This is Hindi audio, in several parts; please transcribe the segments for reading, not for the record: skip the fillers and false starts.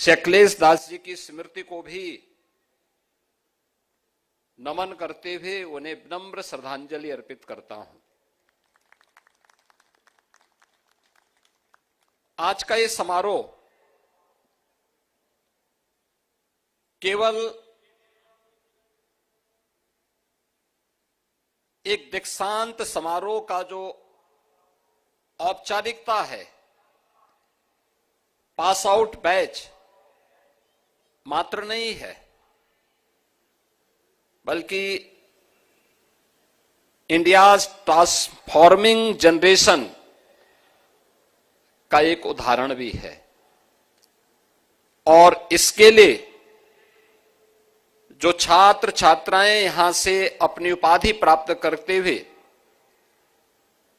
श्री अखिलेश दास जी की स्मृति को भी नमन करते हुए उन्हें विनम्र श्रद्धांजलि अर्पित करता हूं। आज का ये समारोह केवल एक दीक्षांत समारोह का जो औपचारिकता है, पास आउट बैच मात्र नहीं है, बल्कि इंडियाज ट्रांसफॉर्मिंग जनरेशन का एक उदाहरण भी है। और इसके लिए जो छात्र छात्राएं यहां से अपनी उपाधि प्राप्त करते हुए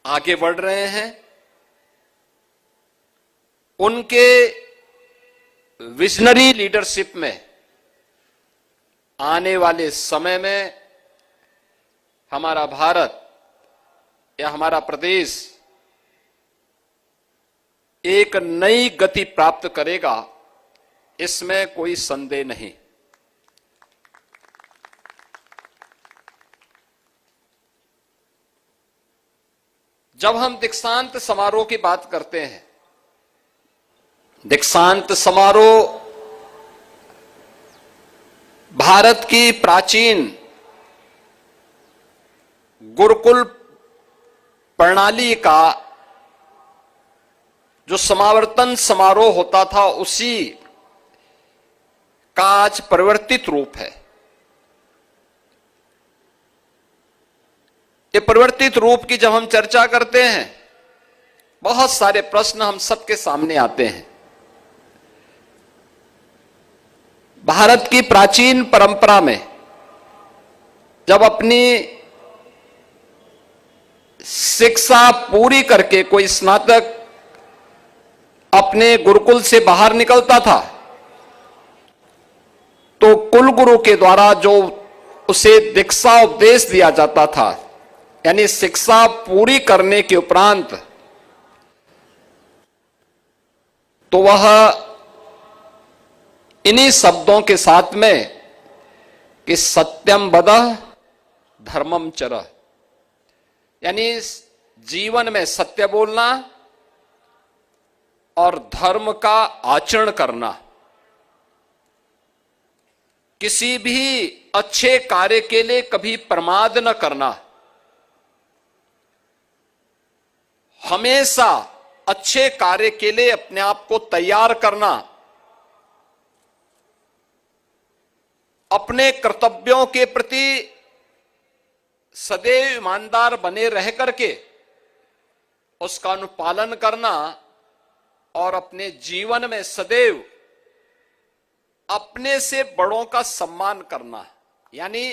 आगे बढ़ रहे हैं, उनके विजनरी लीडरशिप में आने वाले समय में हमारा भारत या हमारा प्रदेश एक नई गति प्राप्त करेगा, इसमें कोई संदेह नहीं। जब हम दीक्षांत समारोह की बात करते हैं, दीक्षांत समारोह भारत की प्राचीन गुरुकुल प्रणाली का जो समावर्तन समारोह होता था, उसी का आज परिवर्तित रूप है। ये परिवर्तित रूप की जब हम चर्चा करते हैं, बहुत सारे प्रश्न हम सबके सामने आते हैं। भारत की प्राचीन परंपरा में जब अपनी शिक्षा पूरी करके कोई स्नातक अपने गुरुकुल से बाहर निकलता था, तो कुलगुरु के द्वारा जो उसे दीक्षा उपदेश दिया जाता था, यानी शिक्षा पूरी करने के उपरांत, तो वह इन्हीं शब्दों के साथ में कि सत्यम वद धर्मम चर, यानी जीवन में सत्य बोलना और धर्म का आचरण करना, किसी भी अच्छे कार्य के लिए कभी प्रमाद न करना, हमेशा अच्छे कार्य के लिए अपने आप को तैयार करना, अपने कर्तव्यों के प्रति सदैव ईमानदार बने रह करके उसका अनुपालन करना और अपने जीवन में सदैव अपने से बड़ों का सम्मान करना, यानी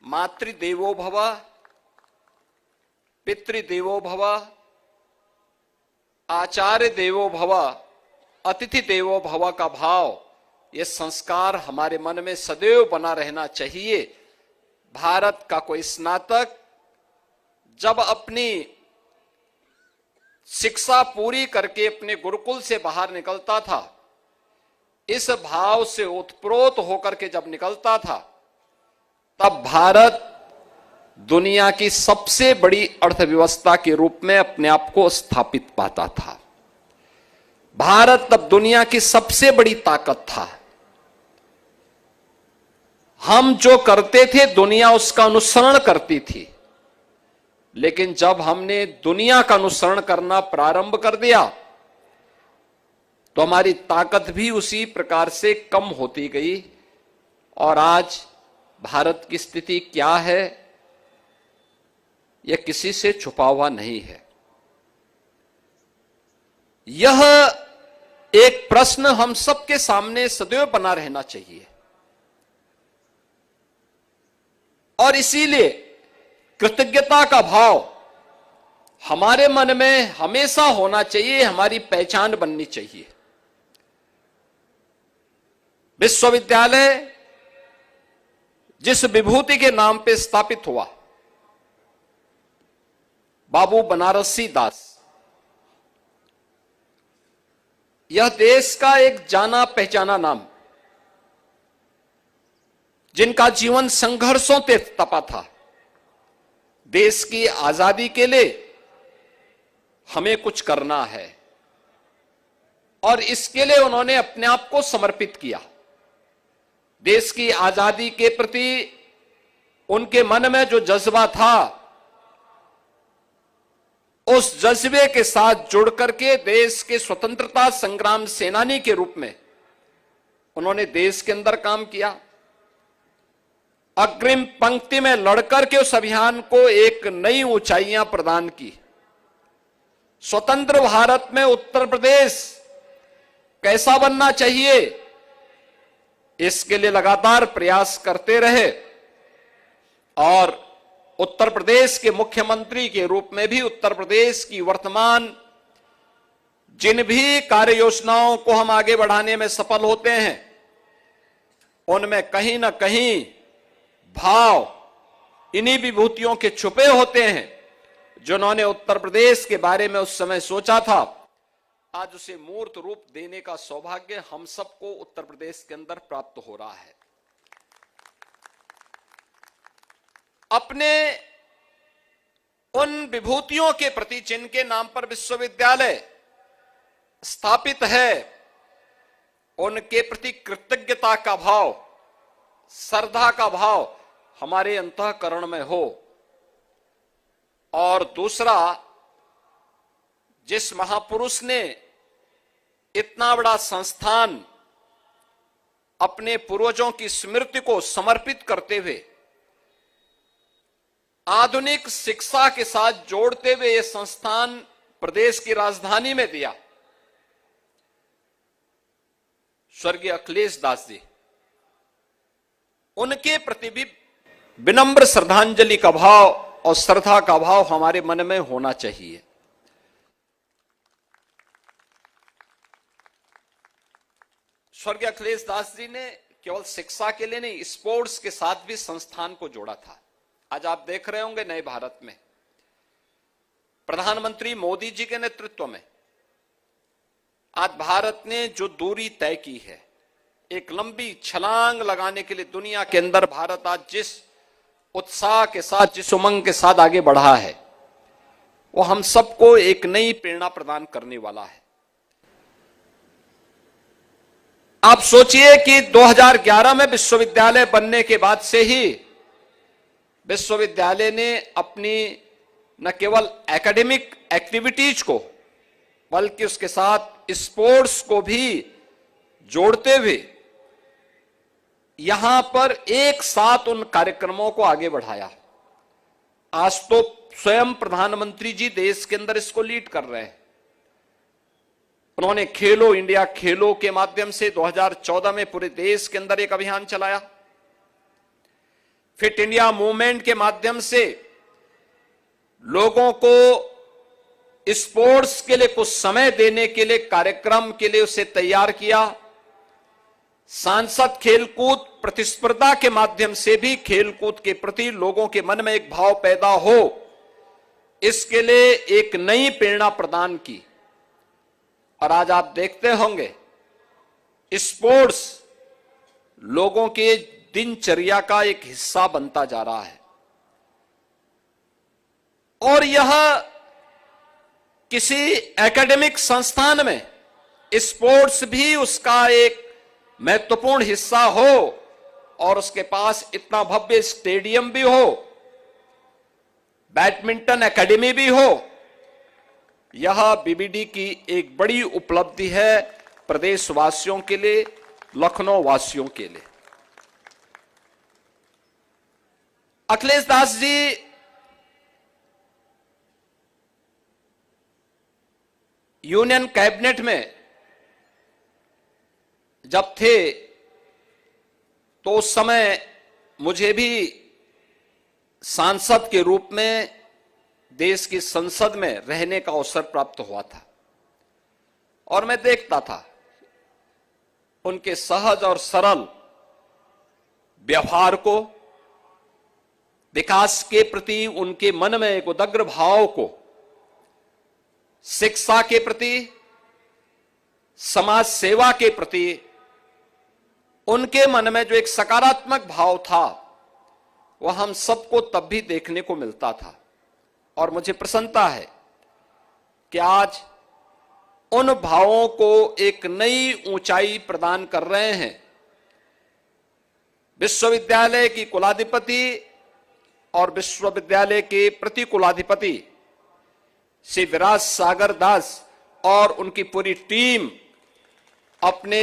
मातृदेवो भव, पितृदेवो भव, आचार्य देवो भव, अतिथि देवो भव का भाव, ये संस्कार हमारे मन में सदैव बना रहना चाहिए। भारत का कोई स्नातक जब अपनी शिक्षा पूरी करके अपने गुरुकुल से बाहर निकलता था, इस भाव से ओतप्रोत होकर के जब निकलता था, तब भारत दुनिया की सबसे बड़ी अर्थव्यवस्था के रूप में अपने आप को स्थापित पाता था। भारत तब दुनिया की सबसे बड़ी ताकत था। हम जो करते थे दुनिया उसका अनुसरण करती थी, लेकिन जब हमने दुनिया का अनुसरण करना प्रारंभ कर दिया, तो हमारी ताकत भी उसी प्रकार से कम होती गई। और आज भारत की स्थिति क्या है, यह किसी से छुपा हुआ नहीं है। यह एक प्रश्न हम सबके सामने सदैव बना रहना चाहिए, और इसीलिए कृतज्ञता का भाव हमारे मन में हमेशा होना चाहिए, हमारी पहचान बननी चाहिए। विश्वविद्यालय जिस विभूति के नाम पे स्थापित हुआ, बाबू बनारसी दास, यह देश का एक जाना पहचाना नाम, जिनका जीवन संघर्षों से तपा था। देश की आजादी के लिए हमें कुछ करना है और इसके लिए उन्होंने अपने आप को समर्पित किया। देश की आजादी के प्रति उनके मन में जो जज्बा था, उस जज्बे के साथ जुड़ करके देश के स्वतंत्रता संग्राम सेनानी के रूप में उन्होंने देश के अंदर काम किया। अग्रिम पंक्ति में लड़कर के उस अभियान को एक नई ऊंचाइयां प्रदान की। स्वतंत्र भारत में उत्तर प्रदेश कैसा बनना चाहिए, इसके लिए लगातार प्रयास करते रहे और उत्तर प्रदेश के मुख्यमंत्री के रूप में भी उत्तर प्रदेश की वर्तमान जिन भी कार्य योजनाओं को हम आगे बढ़ाने में सफल होते हैं, उनमें कहीं ना कहीं भाव इन्हीं विभूतियों के छुपे होते हैं, जिन्होंने उत्तर प्रदेश के बारे में उस समय सोचा था। आज उसे मूर्त रूप देने का सौभाग्य हम सबको उत्तर प्रदेश के अंदर प्राप्त हो रहा है। अपने उन विभूतियों के प्रति जिनके नाम पर विश्वविद्यालय स्थापित है, उनके प्रति कृतज्ञता का भाव, श्रद्धा का भाव हमारे अंतःकरण में हो। और दूसरा, जिस महापुरुष ने इतना बड़ा संस्थान अपने पूर्वजों की स्मृति को समर्पित करते हुए आधुनिक शिक्षा के साथ जोड़ते हुए यह संस्थान प्रदेश की राजधानी में दिया, स्वर्गीय अखिलेश दास जी, उनके प्रति भी विनम्र श्रद्धांजलि का भाव और श्रद्धा का भाव हमारे मन में होना चाहिए। स्वर्गीय अखिलेश दास जी ने केवल शिक्षा के लिए नहीं, स्पोर्ट्स के साथ भी संस्थान को जोड़ा था। आज आप देख रहे होंगे नए भारत में प्रधानमंत्री मोदी जी के नेतृत्व में आज भारत ने जो दूरी तय की है, एक लंबी छलांग लगाने के लिए दुनिया के अंदर भारत आज जिस उत्साह के साथ, जिस उमंग के साथ आगे बढ़ा है, वो हम सबको एक नई प्रेरणा प्रदान करने वाला है। आप सोचिए कि 2011 में विश्वविद्यालय बनने के बाद से ही विश्वविद्यालय ने अपनी न केवल एकेडमिक एक्टिविटीज को बल्कि उसके साथ स्पोर्ट्स को भी जोड़ते हुए यहां पर एक साथ उन कार्यक्रमों को आगे बढ़ाया। आज तो स्वयं प्रधानमंत्री जी देश के अंदर इसको लीड कर रहे हैं। उन्होंने खेलो इंडिया खेलो के माध्यम से 2014 में पूरे देश के अंदर एक अभियान चलाया। फिट इंडिया मूवमेंट के माध्यम से लोगों को स्पोर्ट्स के लिए कुछ समय देने के लिए कार्यक्रम के लिए उसे तैयार किया। सांसद खेलकूद प्रतिस्पर्धा के माध्यम से भी खेलकूद के प्रति लोगों के मन में एक भाव पैदा हो, इसके लिए एक नई प्रेरणा प्रदान की। और आज आप देखते होंगे स्पोर्ट्स लोगों के दिनचर्या का एक हिस्सा बनता जा रहा है और यह किसी एकेडमिक संस्थान में स्पोर्ट्स भी उसका एक महत्वपूर्ण हिस्सा हो और उसके पास इतना भव्य स्टेडियम भी हो, बैडमिंटन एकेडमी भी हो। यह बीबीडी की एक बड़ी उपलब्धि है प्रदेशवासियों के लिए, लखनऊ वासियों के लिए। अखिलेश दास जी यूनियन कैबिनेट में जब थे तो उस समय मुझे भी सांसद के रूप में देश की संसद में रहने का अवसर प्राप्त हुआ था और मैं देखता था उनके सहज और सरल व्यवहार को, विकास के प्रति उनके मन में एक उदग्र भाव को, शिक्षा के प्रति, समाज सेवा के प्रति उनके मन में जो एक सकारात्मक भाव था वह हम सबको तब भी देखने को मिलता था। और मुझे प्रसन्नता है कि आज उन भावों को एक नई ऊंचाई प्रदान कर रहे हैं विश्वविद्यालय की कुलाधिपति और विश्वविद्यालय के प्रति कुलाधिपति श्री विराज सागर दास और उनकी पूरी टीम अपने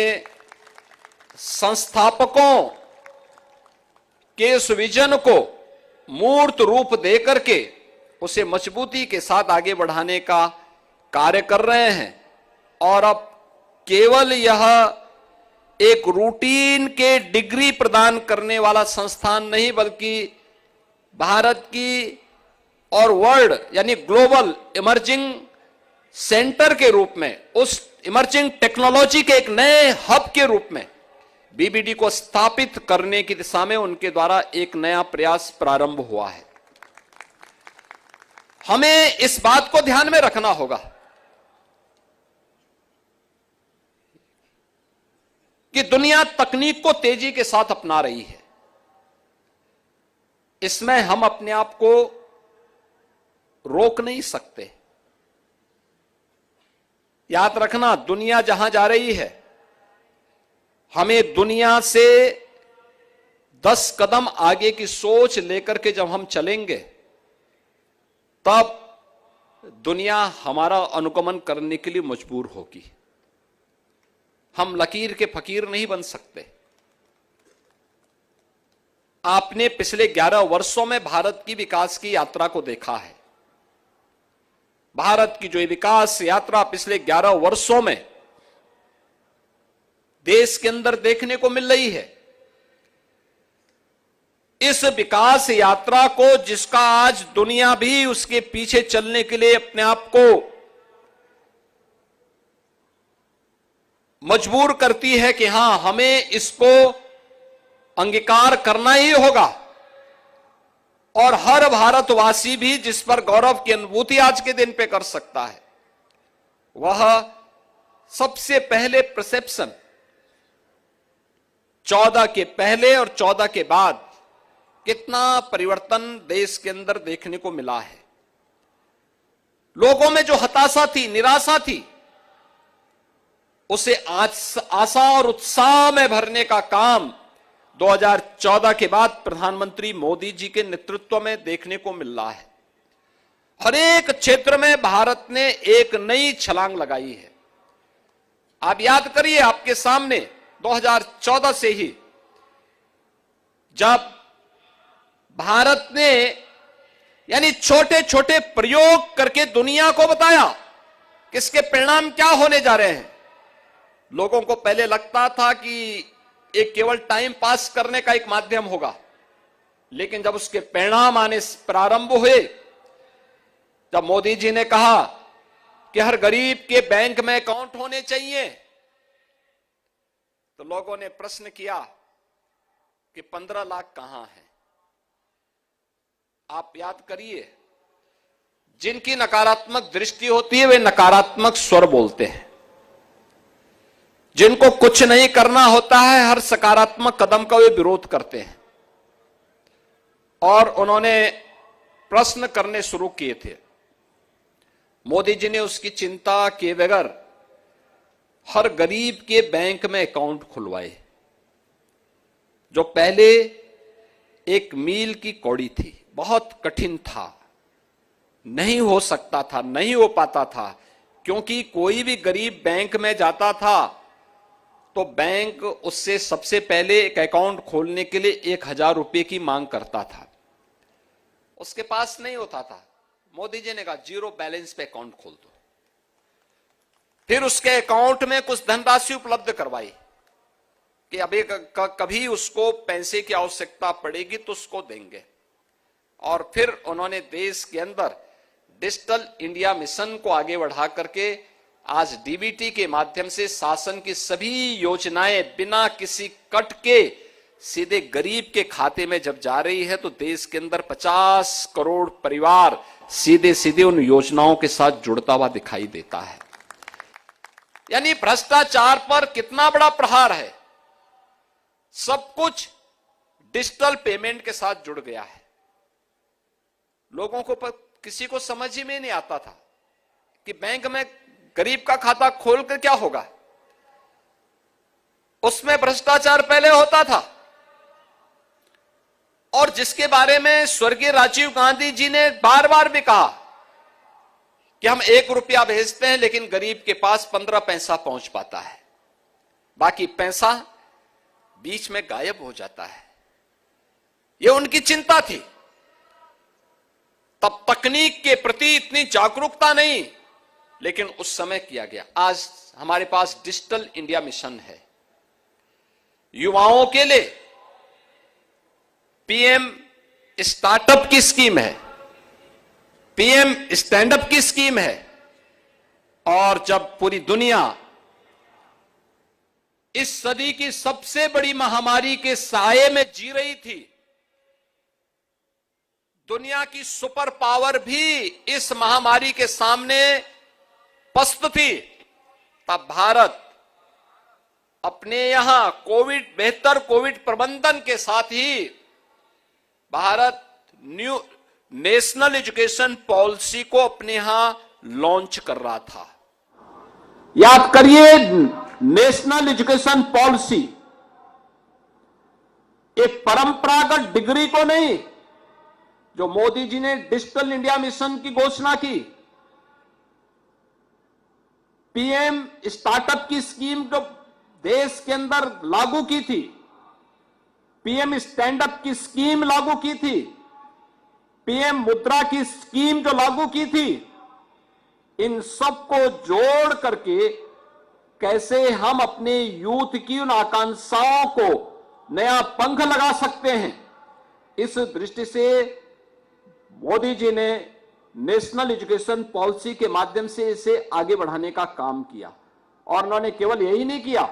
संस्थापकों के उस विजन को मूर्त रूप देकर के उसे मजबूती के साथ आगे बढ़ाने का कार्य कर रहे हैं। और अब केवल यह एक रूटीन के डिग्री प्रदान करने वाला संस्थान नहीं बल्कि भारत की और वर्ल्ड यानी ग्लोबल इमर्जिंग सेंटर के रूप में, उस इमर्जिंग टेक्नोलॉजी के एक नए हब के रूप में बीबीडी को स्थापित करने की दिशा में उनके द्वारा एक नया प्रयास प्रारंभ हुआ है। हमें इस बात को ध्यान में रखना होगा कि दुनिया तकनीक को तेजी के साथ अपना रही है। इसमें हम अपने आप को रोक नहीं सकते। याद रखना, दुनिया जहां जा रही है, हमें दुनिया से 10 कदम आगे की सोच लेकर के जब हम चलेंगे तब दुनिया हमारा अनुगमन करने के लिए मजबूर होगी। हम लकीर के फकीर नहीं बन सकते। आपने पिछले 11 वर्षों में भारत की विकास की यात्रा को देखा है। भारत की जो विकास यात्रा पिछले 11 वर्षों में देश के अंदर देखने को मिल रही है, इस विकास यात्रा को जिसका आज दुनिया भी उसके पीछे चलने के लिए अपने आप को मजबूर करती है कि हां, हमें इसको अंगीकार करना ही होगा। और हर भारतवासी भी जिस पर गौरव की अनुभूति आज के दिन पे कर सकता है, वह सबसे पहले परसेप्शन 14 के पहले और 14 के बाद कितना परिवर्तन देश के अंदर देखने को मिला है। लोगों में जो हताशा थी, निराशा थी, उसे आज आशा और उत्साह में भरने का काम 2014 के बाद प्रधानमंत्री मोदी जी के नेतृत्व में देखने को मिल रहा है। हर एक क्षेत्र में भारत ने एक नई छलांग लगाई है। आप याद करिए, आपके सामने 2014 से ही जब भारत ने यानी छोटे छोटे प्रयोग करके दुनिया को बताया कि इसके परिणाम क्या होने जा रहे हैं। लोगों को पहले लगता था कि एक केवल टाइम पास करने का एक माध्यम होगा, लेकिन जब उसके परिणाम आने प्रारंभ हुए, जब मोदी जी ने कहा कि हर गरीब के बैंक में अकाउंट होने चाहिए, तो लोगों ने प्रश्न किया कि 15 लाख कहां है। आप याद करिए, जिनकी नकारात्मक दृष्टि होती है वे नकारात्मक स्वर बोलते हैं। जिनको कुछ नहीं करना होता है, हर सकारात्मक कदम का वे विरोध करते हैं। और उन्होंने प्रश्न करने शुरू किए थे। मोदी जी ने उसकी चिंता किए बगैर हर गरीब के बैंक में अकाउंट खुलवाए, जो पहले एक मील की कौड़ी थी, बहुत कठिन था, नहीं हो सकता था, नहीं हो पाता था, क्योंकि कोई भी गरीब बैंक में जाता था तो बैंक उससे सबसे पहले एक अकाउंट खोलने के लिए 1000 रुपए की मांग करता था। उसके पास नहीं होता था। मोदी जी ने कहा 0 बैलेंस पे अकाउंट खोल दो। फिर उसके अकाउंट में कुछ धनराशि उपलब्ध करवाई कि अभी कभी उसको पैसे की आवश्यकता पड़ेगी तो उसको देंगे। और फिर उन्होंने देश के अंदर डिजिटल इंडिया मिशन को आगे बढ़ा करके आज डीबीटी के माध्यम से शासन की सभी योजनाएं बिना किसी कट के सीधे गरीब के खाते में जब जा रही है, तो देश के अंदर 50 करोड़ परिवार सीधे सीधे उन योजनाओं के साथ जुड़ता हुआ दिखाई देता है। यानी भ्रष्टाचार पर कितना बड़ा प्रहार है। सब कुछ डिजिटल पेमेंट के साथ जुड़ गया है। लोगों को किसी को समझ ही में नहीं आता था कि बैंक में गरीब का खाता खोलकर क्या होगा। उसमें भ्रष्टाचार पहले होता था, और जिसके बारे में स्वर्गीय राजीव गांधी जी ने बार बार भी कहा कि हम 1 रुपया भेजते हैं लेकिन गरीब के पास 15 पैसा पहुंच पाता है, बाकी पैसा बीच में गायब हो जाता है। यह उनकी चिंता थी। तब तकनीक के प्रति इतनी जागरूकता नहीं, लेकिन उस समय किया गया। आज हमारे पास डिजिटल इंडिया मिशन है। युवाओं के लिए पीएम स्टार्टअप की स्कीम है, पीएम स्टैंडअप की स्कीम है। और जब पूरी दुनिया इस सदी की सबसे बड़ी महामारी के साये में जी रही थी, दुनिया की सुपर पावर भी इस महामारी के सामने पस्त थी, तब भारत अपने यहां बेहतर कोविड प्रबंधन के साथ ही Bharat new national education policy को अपने यहां लॉन्च कर रहा था। याद करिए, नेशनल एजुकेशन पॉलिसी एक परंपरागत डिग्री को नहीं, जो मोदी जी ने डिजिटल इंडिया मिशन की घोषणा की, पीएम स्टार्टअप की स्कीम जो देश के अंदर लागू की थी, पीएम स्टैंडअप की स्कीम लागू की थी, पीएम मुद्रा की स्कीम जो लागू की थी, इन सबको जोड़ करके कैसे हम अपने यूथ की उन आकांक्षाओं को नया पंख लगा सकते हैं, इस दृष्टि से मोदी जी ने नेशनल एजुकेशन पॉलिसी के माध्यम से इसे आगे बढ़ाने का काम किया। और उन्होंने केवल यही नहीं किया,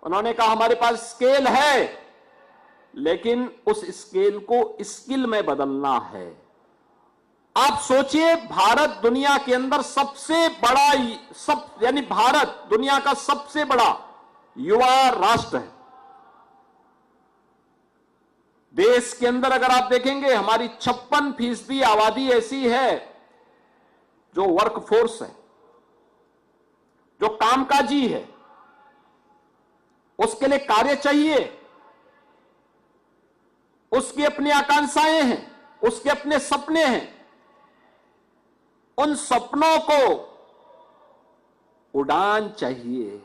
उन्होंने कहा हमारे पास स्केल है, लेकिन उस स्केल को स्किल में बदलना है। आप सोचिए, भारत दुनिया के अंदर सबसे बड़ा यानी भारत दुनिया का सबसे बड़ा युवा राष्ट्र है। देश के अंदर अगर आप देखेंगे, हमारी 56% आबादी ऐसी है जो वर्कफोर्स है, जो कामकाजी है, उसके लिए कार्य चाहिए, उसकी अपनी आकांक्षाएं हैं, उसके अपने सपने हैं। उन सपनों को उड़ान चाहिए,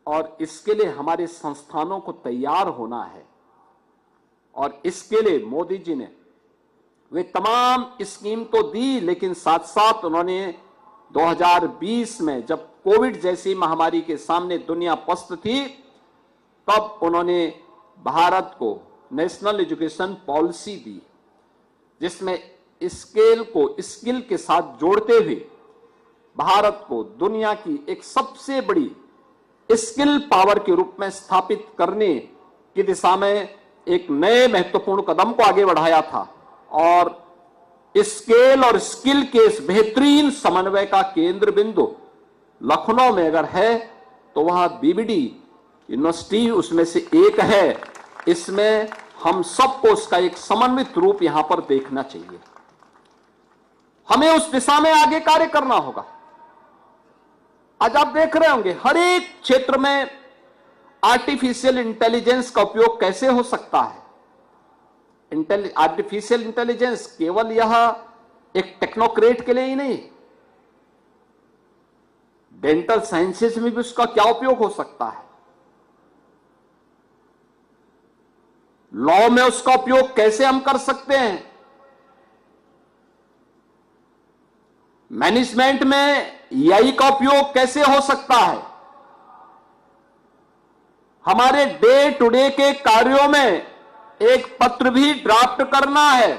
और इसके लिए हमारे संस्थानों को तैयार होना है। और इसके लिए मोदी जी ने वे तमाम स्कीम तो दी, लेकिन साथ साथ उन्होंने 2020 में जब कोविड जैसी महामारी के सामने दुनिया पस्त थी, तब उन्होंने भारत को नेशनल एजुकेशन पॉलिसी दी, जिसमें स्केल को स्किल के साथ जोड़ते हुए भारत को दुनिया की एक सबसे बड़ी स्किल पावर के रूप में स्थापित करने की दिशा में एक नए महत्वपूर्ण कदम को आगे बढ़ाया था। और स्केल और स्किल के इस बेहतरीन समन्वय का केंद्र बिंदु लखनऊ में अगर है तो वह बीबीडी यूनिवर्सिटी उसमें से एक है। इसमें हम सबको उसका एक समन्वित रूप यहां पर देखना चाहिए। हमें उस दिशा में आगे कार्य करना होगा। आज आप देख रहे होंगे हर एक क्षेत्र में आर्टिफिशियल इंटेलिजेंस का उपयोग कैसे हो सकता है। आर्टिफिशियल इंटेलिजेंस केवल यह एक टेक्नोक्रेट के लिए ही नहीं, डेंटल साइंसेज में भी उसका क्या उपयोग हो सकता है, लॉ में उसका उपयोग कैसे हम कर सकते हैं, मैनेजमेंट में एआई का उपयोग कैसे हो सकता है, हमारे डे टू डे के कार्यों में एक पत्र भी ड्राफ्ट करना है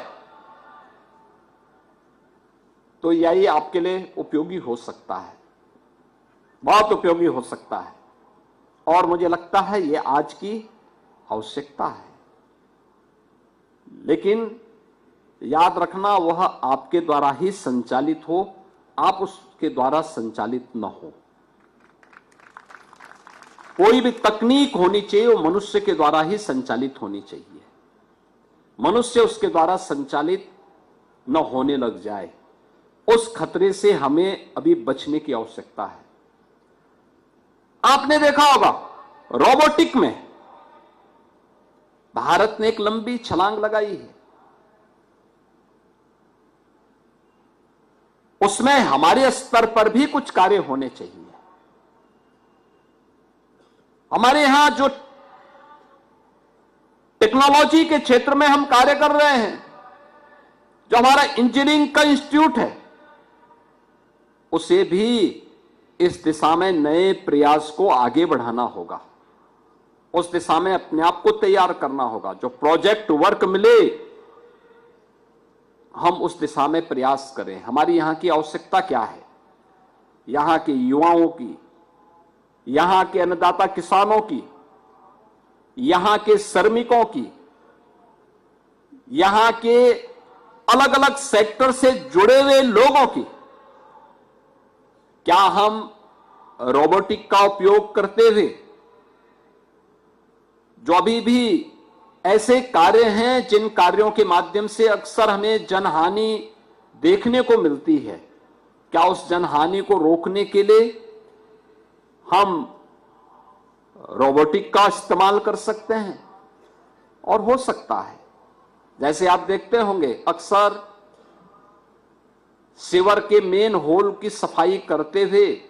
तो एआई आपके लिए उपयोगी हो सकता है, बहुत उपयोगी हो सकता है। और मुझे लगता है यह आज की आवश्यकता है। लेकिन याद रखना, वह आपके द्वारा ही संचालित हो, आप उसके द्वारा संचालित न हो। कोई भी तकनीक होनी चाहिए वो मनुष्य के द्वारा ही संचालित होनी चाहिए। मनुष्य उसके द्वारा संचालित न होने लग जाए, उस खतरे से हमें अभी बचने की आवश्यकता है। आपने देखा होगा रोबोटिक में भारत ने एक लंबी छलांग लगाई है। उसमें हमारे स्तर पर भी कुछ कार्य होने चाहिए। हमारे यहां जो टेक्नोलॉजी के क्षेत्र में हम कार्य कर रहे हैं, जो हमारा इंजीनियरिंग का इंस्टीट्यूट है, उसे भी इस दिशा में नए प्रयास को आगे बढ़ाना होगा। उस दिशा में अपने आप को तैयार करना होगा। जो प्रोजेक्ट वर्क मिले हम उस दिशा में प्रयास करें। हमारी यहां की आवश्यकता क्या है? यहां के युवाओं की, यहां के अन्नदाता किसानों की, यहां के श्रमिकों की, यहां के अलग अलग सेक्टर से जुड़े हुए लोगों की। क्या हम रोबोटिक का उपयोग करते हुए जो अभी भी ऐसे कार्य हैं जिन कार्यों के माध्यम से अक्सर हमें जनहानि देखने को मिलती है, क्या उस जनहानि को रोकने के लिए हम रोबोटिक का इस्तेमाल कर सकते हैं? और हो सकता है। जैसे आप देखते होंगे अक्सर सीवर के मेन होल की सफाई करते हुए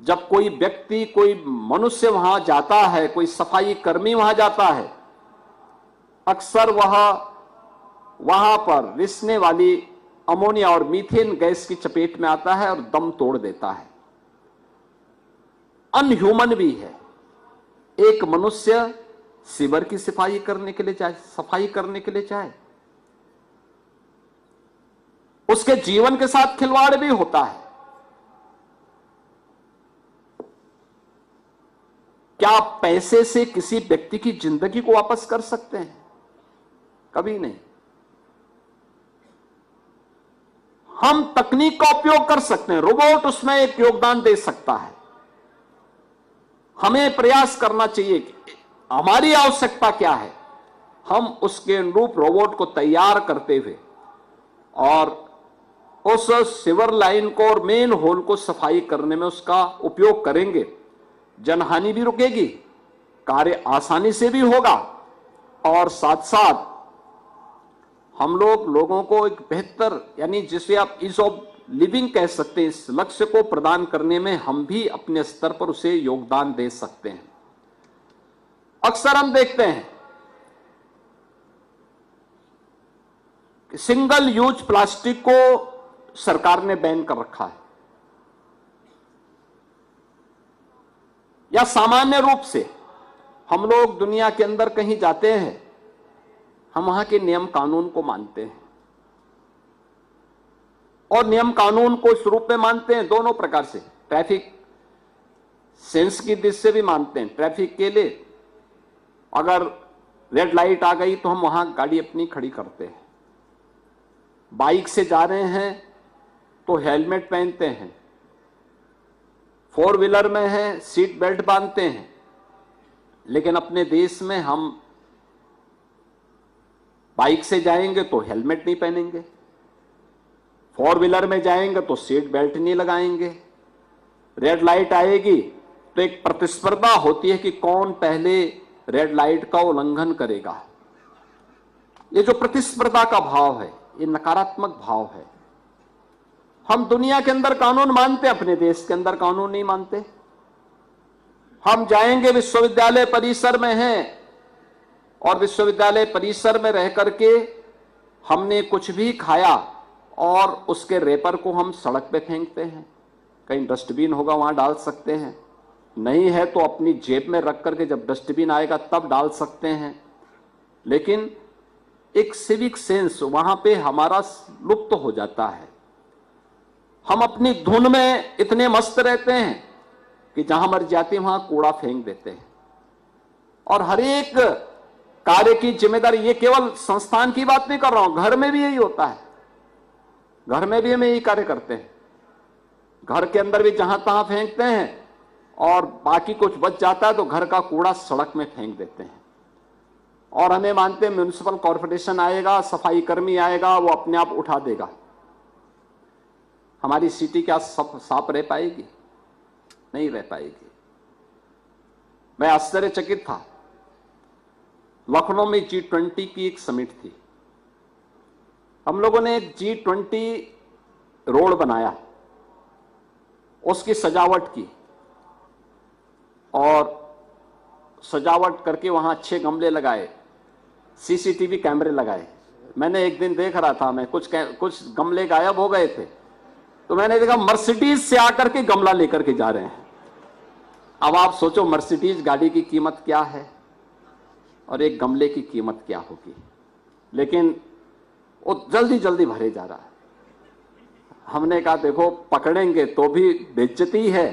जब कोई व्यक्ति, कोई मनुष्य वहां जाता है, कोई सफाई कर्मी वहां जाता है, अक्सर वहां पर रिसने वाली अमोनिया और मीथेन गैस की चपेट में आता है और दम तोड़ देता है। अनह्यूमन भी है। एक मनुष्य सीवर की सफाई करने के लिए जाए, उसके जीवन के साथ खिलवाड़ भी होता है। क्या आप पैसे से किसी व्यक्ति की जिंदगी को वापस कर सकते हैं? कभी नहीं। हम तकनीक का उपयोग कर सकते हैं, रोबोट उसमें एक योगदान दे सकता है। हमें प्रयास करना चाहिए कि हमारी आवश्यकता क्या है, हम उसके अनुरूप रोबोट को तैयार करते हुए और उस सीवर लाइन को और मेन होल को सफाई करने में उसका उपयोग करेंगे। जनहानि भी रुकेगी, कार्य आसानी से भी होगा और साथ साथ हम लोगों को एक बेहतर, यानी जिसे आप ईज ऑफ लिविंग कह सकते हैं, इस लक्ष्य को प्रदान करने में हम भी अपने स्तर पर उसे योगदान दे सकते हैं। अक्सर हम देखते हैं कि सिंगल यूज प्लास्टिक को सरकार ने बैन कर रखा है, या सामान्य रूप से हम लोग दुनिया के अंदर कहीं जाते हैं, हम वहां के नियम कानून को मानते हैं और नियम कानून को इस रूप में मानते हैं दोनों प्रकार से। ट्रैफिक सेंस की दृष्टि से भी मानते हैं। ट्रैफिक के लिए अगर रेड लाइट आ गई तो हम वहां गाड़ी अपनी खड़ी करते हैं। बाइक से जा रहे हैं तो हेलमेट पहनते हैं, फोर व्हीलर में है सीट बेल्ट बांधते हैं। लेकिन अपने देश में हम बाइक से जाएंगे तो हेलमेट नहीं पहनेंगे, फोर व्हीलर में जाएंगे तो सीट बेल्ट नहीं लगाएंगे। रेड लाइट आएगी तो एक प्रतिस्पर्धा होती है कि कौन पहले रेड लाइट का उल्लंघन करेगा। ये जो प्रतिस्पर्धा का भाव है, ये नकारात्मक भाव है। हम दुनिया के अंदर कानून मानते हैं, अपने देश के अंदर कानून नहीं मानते। हम जाएंगे विश्वविद्यालय परिसर में हैं और विश्वविद्यालय परिसर में रह करके हमने कुछ भी खाया और उसके रेपर को हम सड़क पे फेंकते हैं। कहीं डस्टबिन होगा वहां डाल सकते हैं, नहीं है तो अपनी जेब में रख करके जब डस्टबिन आएगा तब डाल सकते हैं। लेकिन एक सिविक सेंस वहां पे हमारा लुप्त हो जाता है। हम अपनी धुन में इतने मस्त रहते हैं कि जहां मर जाते हैं वहां कूड़ा फेंक देते हैं। और हर एक कार्य की जिम्मेदारी, ये केवल संस्थान की बात नहीं कर रहा हूं, घर में भी यही होता है। घर में भी हम यही कार्य करते हैं, घर के अंदर भी जहां तहां फेंकते हैं और बाकी कुछ बच जाता है तो घर का कूड़ा सड़क में फेंक देते हैं और हमें मानते हैं म्युनिसिपल कॉर्पोरेशन आएगा, सफाई कर्मी आएगा, वो अपने आप उठा देगा। हमारी सिटी क्या साफ रह पाएगी? नहीं रह पाएगी। मैं आश्चर्यचकित था, लखनऊ में G20 की एक समिट थी। हम लोगों ने एक G20 रोड बनाया, उसकी सजावट की और सजावट करके वहां अच्छे गमले लगाए, सीसीटीवी कैमरे लगाए। मैंने एक दिन देख रहा था, मैं कुछ गमले गायब हो गए थे, तो मैंने देखा मर्सिडीज से आकर के गमला लेकर के जा रहे हैं। अब आप सोचो मर्सिडीज गाड़ी की कीमत क्या है और एक गमले की कीमत क्या होगी, लेकिन वो जल्दी जल्दी भरे जा रहा है। हमने कहा देखो पकड़ेंगे तो भी बेइज्जती है,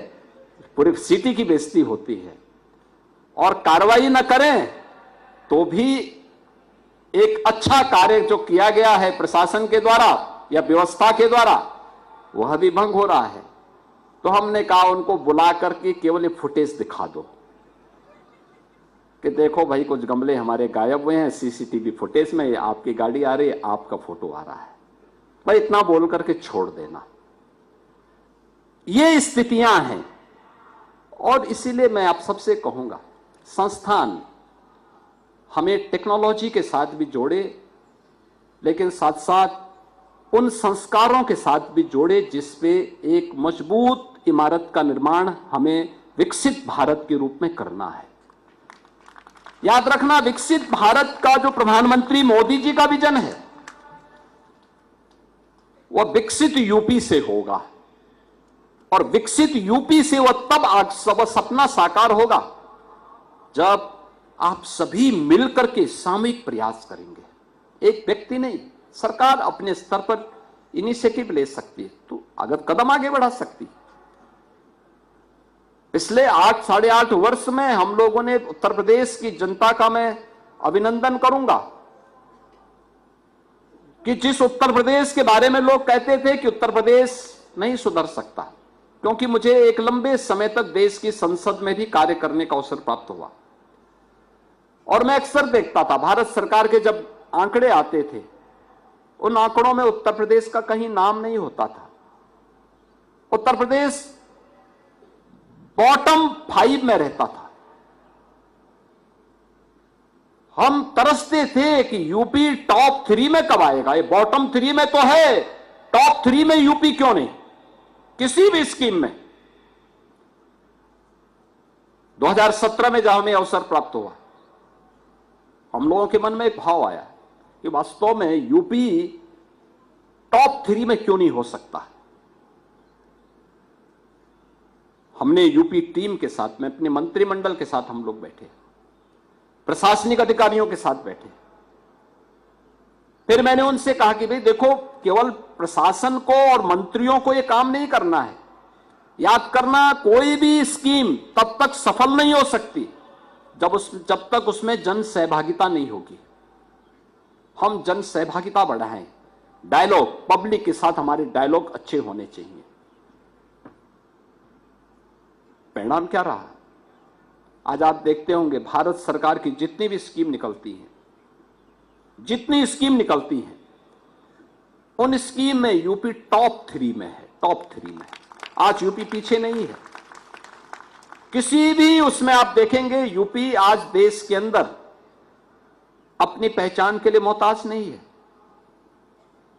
पूरी सिटी की बेइज्जती होती है, और कार्रवाई न करें तो भी एक अच्छा कार्य जो किया गया है प्रशासन के द्वारा या व्यवस्था के द्वारा वह भी भंग हो रहा है। तो हमने कहा उनको बुला करके केवल ये फुटेज दिखा दो कि देखो भाई कुछ गमले हमारे गायब हुए हैं, सीसीटीवी फुटेज में ये आपकी गाड़ी आ रही है, आपका फोटो आ रहा है, भाई इतना बोल करके छोड़ देना। ये स्थितियां हैं और इसीलिए मैं आप सबसे कहूंगा संस्थान हमें टेक्नोलॉजी के साथ भी जोड़े, लेकिन साथ साथ उन संस्कारों के साथ भी जोड़े जिसपे एक मजबूत इमारत का निर्माण हमें विकसित भारत के रूप में करना है। याद रखना, विकसित भारत का जो प्रधानमंत्री मोदी जी का विजन है वह विकसित यूपी से होगा, और विकसित यूपी से वह तब सब सपना साकार होगा जब आप सभी मिलकर के सामूहिक प्रयास करेंगे। एक व्यक्ति नहीं, सरकार अपने स्तर पर इनिशिएटिव ले सकती है, तो अगर कदम आगे बढ़ा सकती। पिछले 8-8.5 वर्ष में हम लोगों ने उत्तर प्रदेश की जनता का मैं अभिनंदन करूंगा कि जिस उत्तर प्रदेश के बारे में लोग कहते थे कि उत्तर प्रदेश नहीं सुधर सकता, क्योंकि मुझे एक लंबे समय तक देश की संसद में भी कार्य करने का अवसर प्राप्त हुआ और मैं अक्सर देखता था भारत सरकार के जब आंकड़े आते थे उन आंकड़ों में उत्तर प्रदेश का कहीं नाम नहीं होता था। उत्तर प्रदेश बॉटम 5 में रहता था। हम तरसते थे कि यूपी टॉप 3 में कब आएगा, ये बॉटम 3 में तो है, टॉप 3 में यूपी क्यों नहीं किसी भी स्कीम में। 2017 में जब हमें अवसर प्राप्त हुआ, हम लोगों के मन में एक भाव आया कि वास्तव में यूपी टॉप 3 में क्यों नहीं हो सकता। हमने यूपी टीम के साथ में अपने मंत्रिमंडल के साथ हम लोग बैठे, प्रशासनिक अधिकारियों के साथ बैठे, फिर मैंने उनसे कहा कि भाई देखो केवल प्रशासन को और मंत्रियों को यह काम नहीं करना है। याद करना, कोई भी स्कीम तब तक सफल नहीं हो सकती जब तक उसमें जन सहभागिता नहीं होगी। हम जन सहभागिता बढ़ाएं, डायलॉग पब्लिक के साथ हमारे डायलॉग अच्छे होने चाहिए। परिणाम क्या रहा? आज आप देखते होंगे भारत सरकार की जितनी भी स्कीम निकलती हैं, जितनी स्कीम निकलती हैं, उन स्कीम में यूपी टॉप 3 में है, टॉप 3 में। आज यूपी पीछे नहीं है किसी भी उसमें। आप देखेंगे यूपी आज देश के अंदर अपनी पहचान के लिए मोहताज नहीं है।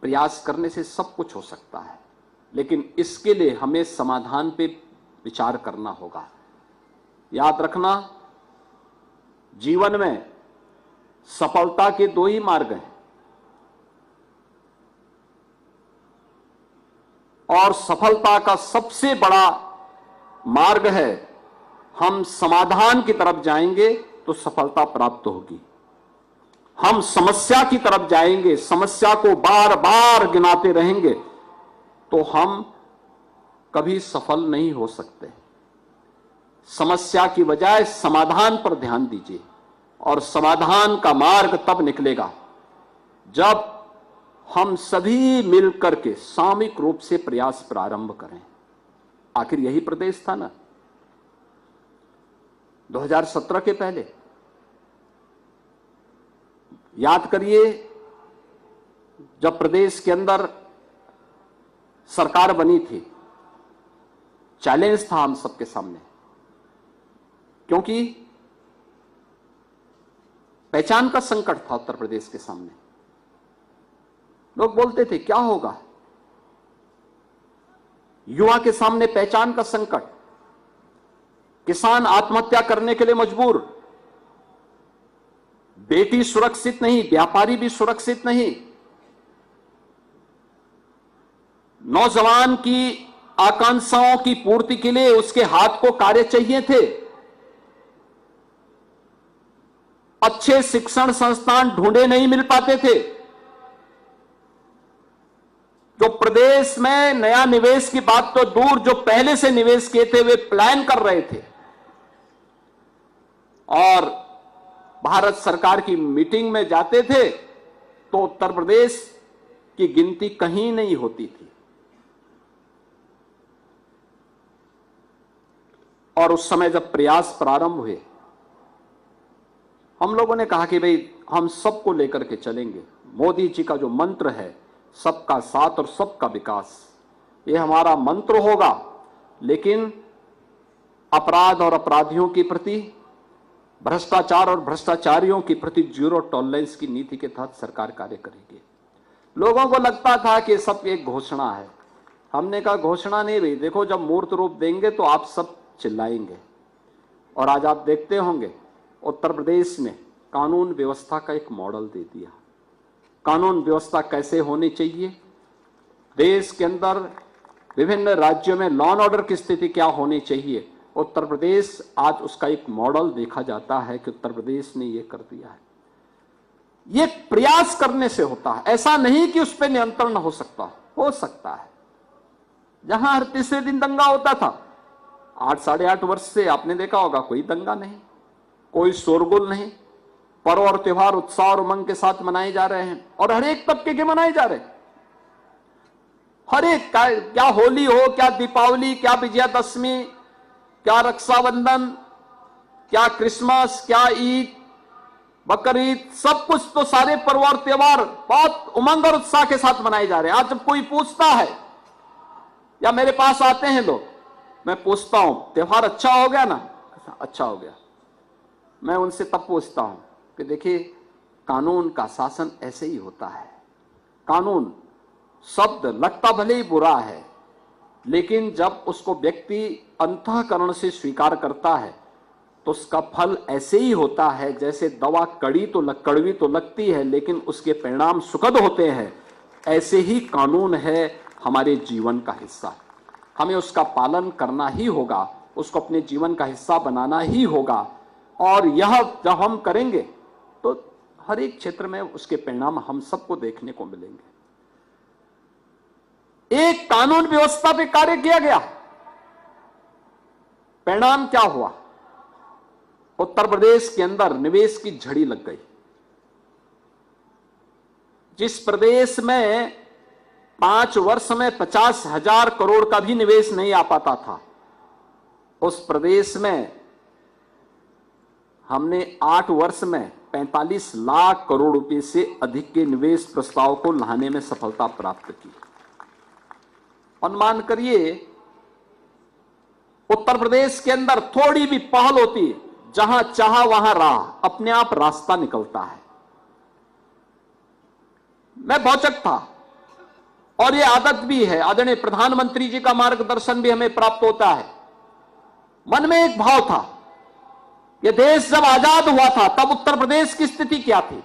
प्रयास करने से सब कुछ हो सकता है, लेकिन इसके लिए हमें समाधान पे विचार करना होगा। याद रखना, जीवन में सफलता के 2 ही मार्ग हैं, और सफलता का सबसे बड़ा मार्ग है हम समाधान की तरफ जाएंगे तो सफलता प्राप्त होगी। हम समस्या की तरफ जाएंगे, समस्या को बार बार गिनाते रहेंगे तो हम कभी सफल नहीं हो सकते। समस्या की बजाय समाधान पर ध्यान दीजिए, और समाधान का मार्ग तब निकलेगा जब हम सभी मिलकर के सामूहिक रूप से प्रयास प्रारंभ करें। आखिर यही प्रदेश था ना, 2017 के पहले याद करिए, जब प्रदेश के अंदर सरकार बनी थी, चैलेंज था हम सबके सामने, क्योंकि पहचान का संकट था उत्तर प्रदेश के सामने। लोग बोलते थे क्या होगा, युवा के सामने पहचान का संकट, किसान आत्महत्या करने के लिए मजबूर, बेटी सुरक्षित नहीं, व्यापारी भी सुरक्षित नहीं, नौजवान की आकांक्षाओं की पूर्ति के लिए उसके हाथ को कार्य चाहिए थे, अच्छे शिक्षण संस्थान ढूंढे नहीं मिल पाते थे, जो प्रदेश में नया निवेश की बात तो दूर, जो पहले से निवेश किए थे वे प्लान कर रहे थे, और भारत सरकार की मीटिंग में जाते थे तो उत्तर प्रदेश की गिनती कहीं नहीं होती थी। और उस समय जब प्रयास प्रारंभ हुए, हम लोगों ने कहा कि भाई हम सबको लेकर के चलेंगे। मोदी जी का जो मंत्र है, सबका साथ और सबका विकास, ये हमारा मंत्र होगा, लेकिन अपराध और अपराधियों के प्रति, भ्रष्टाचार और भ्रष्टाचारियों के प्रति जीरो टॉलरेंस की नीति के तहत सरकार कार्य करेगी। लोगों को लगता था कि सब एक घोषणा है। हमने कहा घोषणा नहीं भाई, देखो जब मूर्त रूप देंगे तो आप सब चिल्लाएंगे। और आज आप देखते होंगे उत्तर प्रदेश ने कानून व्यवस्था का एक मॉडल दे दिया। कानून व्यवस्था कैसे होनी चाहिए, देश के अंदर विभिन्न राज्यों में लॉ एंड ऑर्डर की स्थिति क्या होनी चाहिए, उत्तर प्रदेश आज उसका एक मॉडल देखा जाता है कि उत्तर प्रदेश ने यह कर दिया है। ये प्रयास करने से होता है, ऐसा नहीं कि उस पर नियंत्रण हो सकता है। जहां हर तीसरे दिन दंगा होता था, 8-8.5 वर्ष से आपने देखा होगा कोई दंगा नहीं, कोई शोरगुल नहीं, पर्व और त्योहार उत्साह और उमंग के साथ मनाए जा रहे हैं, और हर एक तबके के मनाए जा रहे हैं। हर एक, क्या होली हो, क्या दीपावली, क्या विजयादशमी, क्या रक्षाबंधन, क्या क्रिसमस, क्या ईद, बकरीद, सब कुछ तो सारे पर्व और त्योहार बहुत उमंग और उत्साह के साथ मनाए जा रहे हैं। आज जब कोई पूछता है या मेरे पास आते हैं लोग, मैं पूछता हूं त्योहार अच्छा हो गया ना, अच्छा हो गया, मैं उनसे तब पूछता हूं कि देखिए कानून का शासन ऐसे ही होता है। कानून शब्द लगता भले ही बुरा है, लेकिन जब उसको व्यक्ति अंतःकरण से स्वीकार करता है तो उसका फल ऐसे ही होता है जैसे दवा कड़वी तो लगती है, लेकिन उसके परिणाम सुखद होते हैं। ऐसे ही कानून है हमारे जीवन का हिस्सा, हमें उसका पालन करना ही होगा, उसको अपने जीवन का हिस्सा बनाना ही होगा। और यह जब हम करेंगे तो हर एक क्षेत्र में उसके परिणाम हम सबको देखने को मिलेंगे। एक कानून व्यवस्था पे कार्य किया गया, परिणाम क्या हुआ, उत्तर प्रदेश के अंदर निवेश की झड़ी लग गई। जिस प्रदेश में 5 वर्ष में 50,000 करोड़ का भी निवेश नहीं आ पाता था, उस प्रदेश में हमने 8 वर्ष में 45 लाख करोड़ रुपए से अधिक के निवेश प्रस्ताव को लाने में सफलता प्राप्त की। अनुमान करिए उत्तर प्रदेश के अंदर थोड़ी भी पहल होती, जहां चाहा वहां राह, अपने आप रास्ता निकलता है। मैं भौचक था और यह आदत भी है, आदरणीय प्रधानमंत्री जी का मार्गदर्शन भी हमें प्राप्त होता है। मन में एक भाव था, यह देश जब आजाद हुआ था तब उत्तर प्रदेश की स्थिति क्या थी।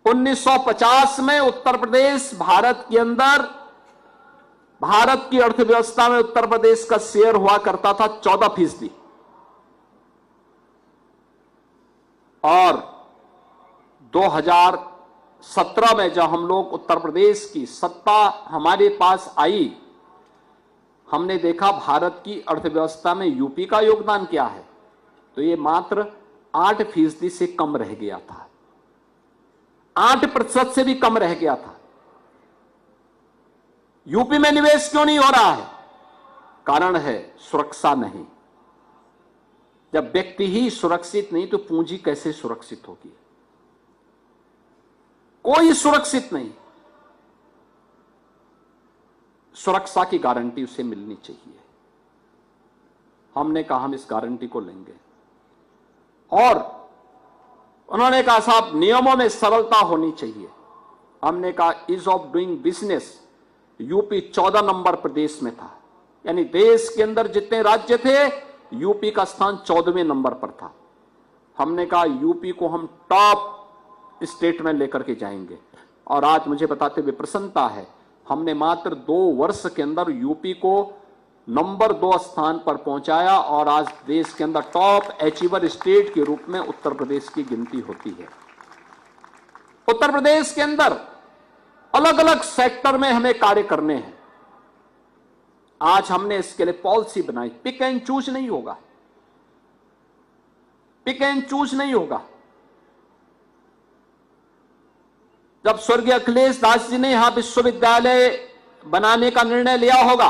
1950 में उत्तर प्रदेश भारत के अंदर, भारत की अर्थव्यवस्था में उत्तर प्रदेश का शेयर हुआ करता था 14%। और 2017 में जब हम लोग उत्तर प्रदेश की सत्ता हमारे पास आई, हमने देखा भारत की अर्थव्यवस्था में यूपी का योगदान क्या है, तो ये मात्र 8% से कम रह गया था, 8% से भी कम रह गया था। यूपी में निवेश क्यों नहीं हो रहा है? कारण है सुरक्षा नहीं। जब व्यक्ति ही सुरक्षित नहीं तो पूंजी कैसे सुरक्षित होगी? कोई सुरक्षित नहीं। सुरक्षा की गारंटी उसे मिलनी चाहिए। हमने कहा हम इस गारंटी को लेंगे और उन्होंने कहा साहब नियमों में सरलता होनी चाहिए। हमने कहा ease of doing business UP 14 number प्रदेश में था, यानी देश के अंदर जितने राज्य थे यूपी का स्थान 14वें नंबर पर था। हमने कहा यूपी को हम टॉप स्टेट में लेकर के जाएंगे और आज मुझे बताते हुए प्रसन्नता है, हमने मात्र 2 वर्ष के अंदर यूपी को नंबर 2 स्थान पर पहुंचाया और आज देश के अंदर टॉप अचीवर स्टेट के रूप में उत्तर प्रदेश की गिनती होती है। उत्तर प्रदेश के अंदर अलग अलग सेक्टर में हमें कार्य करने हैं। आज हमने इसके लिए पॉलिसी बनाई। पिक एंड चूज नहीं होगा, पिक एंड चूज नहीं होगा। जब स्वर्गीय अखिलेश दास जी ने यहां विश्वविद्यालय बनाने का निर्णय लिया होगा,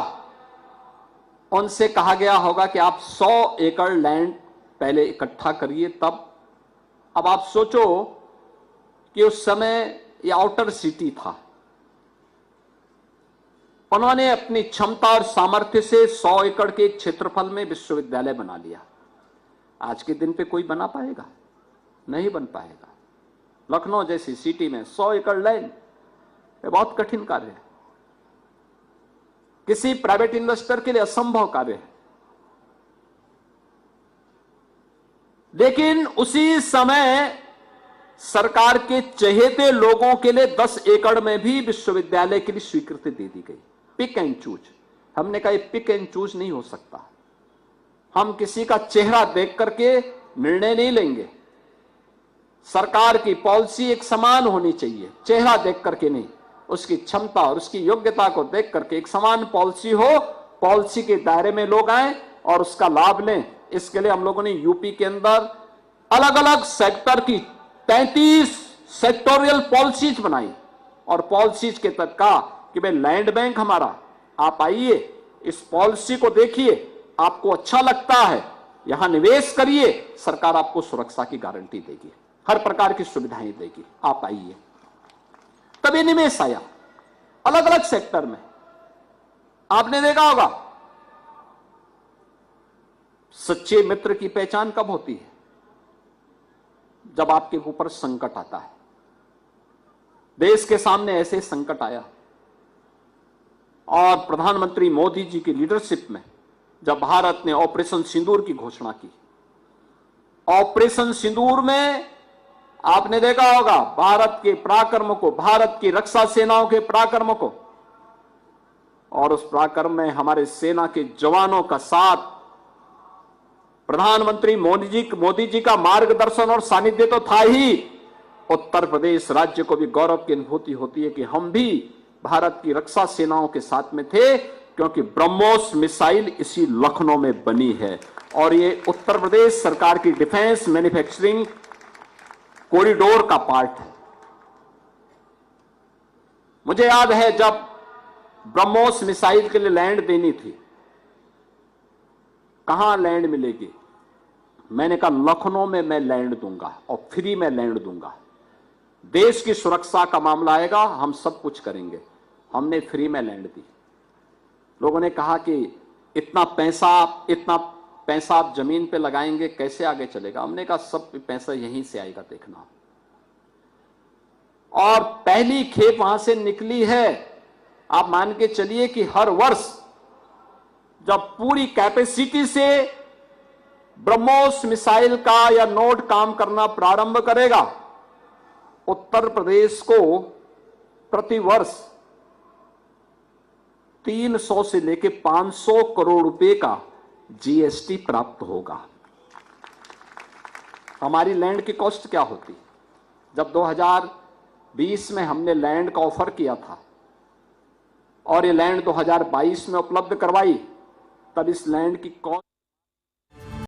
उनसे कहा गया होगा कि आप 100 एकड़ लैंड पहले इकट्ठा करिए तब। अब आप सोचो कि उस समय ये आउटर सिटी था, उन्होंने अपनी क्षमता और सामर्थ्य से 100 एकड़ के क्षेत्रफल में विश्वविद्यालय बना लिया। आज के दिन पे कोई बना पाएगा? नहीं बन पाएगा। लखनऊ जैसी सिटी में 100 एकड़ लैंड, ये बहुत कठिन कार्य है, किसी प्राइवेट इन्वेस्टर के लिए असंभव कार्य है। लेकिन उसी समय सरकार के चहेते लोगों के लिए 10 एकड़ में भी विश्वविद्यालय के लिए स्वीकृति दे दी गई। Pick and choose. हमने कहा ये पिक एंड चूज नहीं हो सकता। हम किसी का चेहरा देख करके निर्णय नहीं लेंगे। सरकार की पॉलिसी एक समान होनी चाहिए, चेहरा देख करके नहीं, उसकी क्षमता और उसकी योग्यता को देख करके एक समान पॉलिसी हो, पॉलिसी के दायरे में लोग आए और उसका लाभ लें। इसके लिए हम लोगों ने यूपी के अंदर अलग अलग सेक्टर की 33 सेक्टोरियल पॉलिसीज बनाई और पॉलिसीज के तहत कहा कि भाई लैंड बैंक हमारा, आप आइए, इस पॉलिसी को देखिए, आपको अच्छा लगता है यहां निवेश करिए, सरकार आपको सुरक्षा की गारंटी देगी, हर प्रकार की सुविधाएं देगी, आप आइए। तभी निवेश आया अलग अलग सेक्टर में। आपने देखा होगा सच्चे मित्र की पहचान कब होती है? जब आपके ऊपर संकट आता है। देश के सामने ऐसे संकट आया और प्रधानमंत्री मोदी जी की लीडरशिप में जब भारत ने ऑपरेशन सिंदूर की घोषणा की, ऑपरेशन सिंदूर में आपने देखा होगा भारत के पराक्रम को, भारत की रक्षा सेनाओं के पराक्रम को, और उस पराक्रम में हमारे सेना के जवानों का साथ, प्रधानमंत्री मोदी जी का मार्गदर्शन और सानिध्य तो था ही। उत्तर प्रदेश राज्य को भी गौरव की अनुभूति होती है कि हम भी भारत की रक्षा सेनाओं के साथ में थे, क्योंकि ब्रह्मोस मिसाइल इसी लखनऊ में बनी है और ये उत्तर प्रदेश सरकार की डिफेंस मैन्युफैक्चरिंग कॉरिडोर का पार्ट है। मुझे याद है जब ब्रह्मोस मिसाइल के लिए लैंड देनी थी, कहां लैंड मिलेगी? मैंने कहा लखनऊ में मैं लैंड दूंगा और फ्री में लैंड दूंगा। देश की सुरक्षा का मामला आएगा, हम सब कुछ करेंगे। हमने फ्री में लैंड दी। लोगों ने कहा कि इतना पैसा आप जमीन पे लगाएंगे, कैसे आगे चलेगा? हमने कहा सब पैसा यहीं से आएगा, देखना। और पहली खेप वहां से निकली है। आप मान के चलिए कि हर वर्ष जब पूरी कैपेसिटी से ब्रह्मोस मिसाइल का या नोड काम करना प्रारंभ करेगा, उत्तर प्रदेश को प्रति वर्ष 300 से लेकर 500 करोड़ रुपए का जीएसटी प्राप्त होगा। हमारी लैंड की कॉस्ट क्या होती? जब 2020 में हमने लैंड का ऑफर किया था और ये लैंड 2022 में उपलब्ध करवाई, तब इस लैंड की कॉस्ट